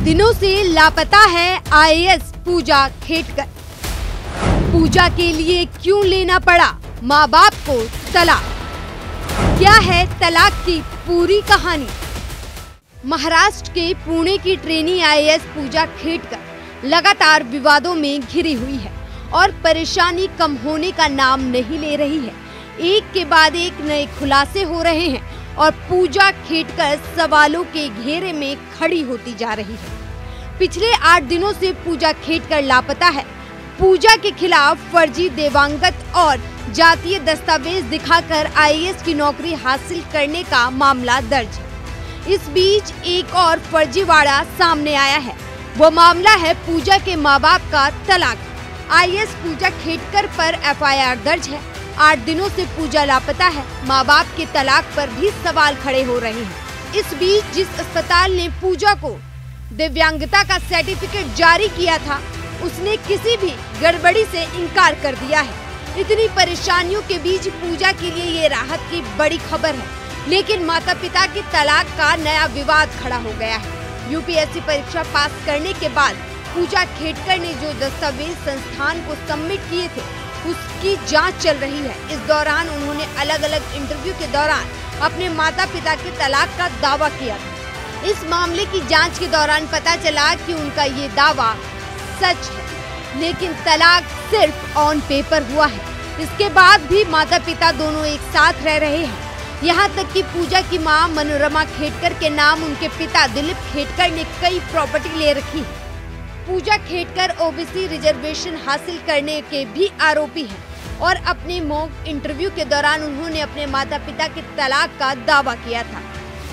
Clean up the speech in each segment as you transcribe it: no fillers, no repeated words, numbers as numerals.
दिनों से लापता है आईएएस पूजा खेटकर। पूजा के लिए क्यों लेना पड़ा माँ बाप को तलाक? क्या है तलाक की पूरी कहानी? महाराष्ट्र के पुणे की ट्रेनी आईएएस पूजा खेटकर लगातार विवादों में घिरी हुई है और परेशानी कम होने का नाम नहीं ले रही है। एक के बाद एक नए खुलासे हो रहे हैं और पूजा खेटकर सवालों के घेरे में खड़ी होती जा रही है। पिछले 8 दिनों से पूजा खेटकर लापता है। पूजा के खिलाफ फर्जी देवांगत और जातीय दस्तावेज दिखाकर आईएएस की नौकरी हासिल करने का मामला दर्ज है। इस बीच एक और फर्जीवाड़ा सामने आया है। वो मामला है पूजा के माँ बाप का तलाक। आईएएस पूजा खेटकर पर एफआईआर दर्ज है। 8 दिनों से पूजा लापता है। माँ बाप के तलाक पर भी सवाल खड़े हो रहे हैं। इस बीच जिस अस्पताल ने पूजा को दिव्यांगता का सर्टिफिकेट जारी किया था, उसने किसी भी गड़बड़ी से इनकार कर दिया है। इतनी परेशानियों के बीच पूजा के लिए ये राहत की बड़ी खबर है, लेकिन माता पिता के तलाक का नया विवाद खड़ा हो गया है। यूपीएससी परीक्षा पास करने के बाद पूजा खेटकर ने जो दस्तावेज संस्थान को सबमिट किए थे, उसकी जांच चल रही है। इस दौरान उन्होंने अलग अलग इंटरव्यू के दौरान अपने माता पिता के तलाक का दावा किया था। इस मामले की जांच के दौरान पता चला कि उनका ये दावा सच है, लेकिन तलाक सिर्फ ऑन पेपर हुआ है। इसके बाद भी माता पिता दोनों एक साथ रह रहे हैं। यहाँ तक कि पूजा की मां मनोरमा खेटकर के नाम उनके पिता दिलीप खेटकर ने कई प्रॉपर्टी ले रखी है। पूजा खेटकर ओबीसी रिजर्वेशन हासिल करने के भी आरोपी हैं और अपने मॉक इंटरव्यू के दौरान उन्होंने अपने माता पिता के तलाक का दावा किया था।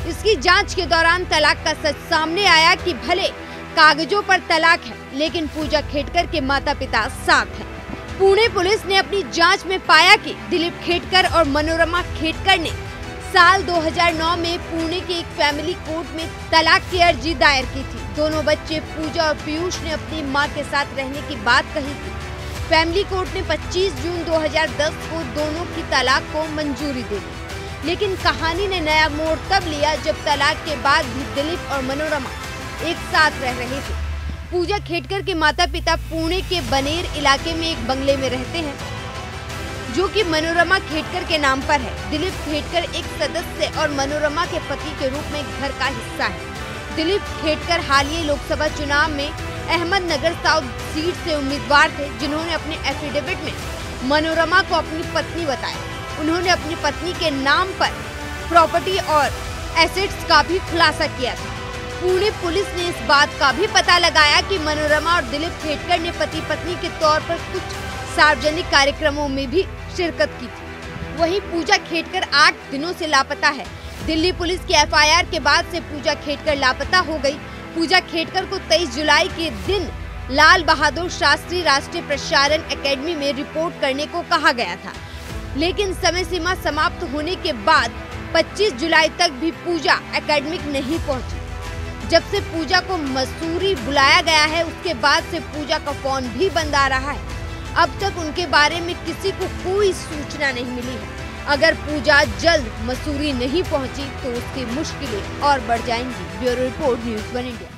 इसकी जांच के दौरान तलाक का सच सामने आया कि भले कागजों पर तलाक है, लेकिन पूजा खेटकर के माता पिता साथ हैं। पुणे पुलिस ने अपनी जांच में पाया कि दिलीप खेटकर और मनोरमा खेटकर ने साल 2009 में पुणे के एक फैमिली कोर्ट में तलाक की अर्जी दायर की थी। दोनों बच्चे पूजा और पीयूष ने अपनी मां के साथ रहने की बात कही थी। फैमिली कोर्ट ने 25 जून 2010 को दोनों की तलाक को मंजूरी दे दी, लेकिन कहानी ने नया मोड़ तब लिया जब तलाक के बाद भी दिलीप और मनोरमा एक साथ रह रहे थे। पूजा खेटकर के माता पिता पुणे के बनेर इलाके में एक बंगले में रहते हैं, जो कि मनोरमा खेटकर के नाम पर है। दिलीप खेटकर एक सदस्य और मनोरमा के पति के रूप में घर का हिस्सा है। दिलीप खेटकर हालिया लोकसभा चुनाव में अहमदनगर साउथ सीट से उम्मीदवार थे, जिन्होंने अपने एफिडेविट में मनोरमा को अपनी पत्नी बताया। उन्होंने अपनी पत्नी के नाम पर प्रॉपर्टी और एसेट्स का भी खुलासा किया था। पुणे पुलिस ने इस बात का भी पता लगाया कि मनोरमा और दिलीप खेटकर ने पति पत्नी के तौर पर कुछ सार्वजनिक कार्यक्रमों में भी शिरकत की थी। वहीं पूजा खेटकर 8 दिनों से लापता है। दिल्ली पुलिस की एफआईआर के बाद से पूजा खेटकर लापता हो गई। पूजा खेटकर को 23 जुलाई के दिन लाल बहादुर शास्त्री राष्ट्रीय प्रसारण अकेडमी में रिपोर्ट करने को कहा गया था, लेकिन समय सीमा समाप्त होने के बाद 25 जुलाई तक भी पूजा एकेडमिक नहीं पहुंची। जब से पूजा को मसूरी बुलाया गया है, उसके बाद से पूजा का फोन भी बंद आ रहा है। अब तक उनके बारे में किसी को कोई सूचना नहीं मिली है। अगर पूजा जल्द मसूरी नहीं पहुंची तो उसकी मुश्किलें और बढ़ जाएंगी। Bureau report, news 1 India.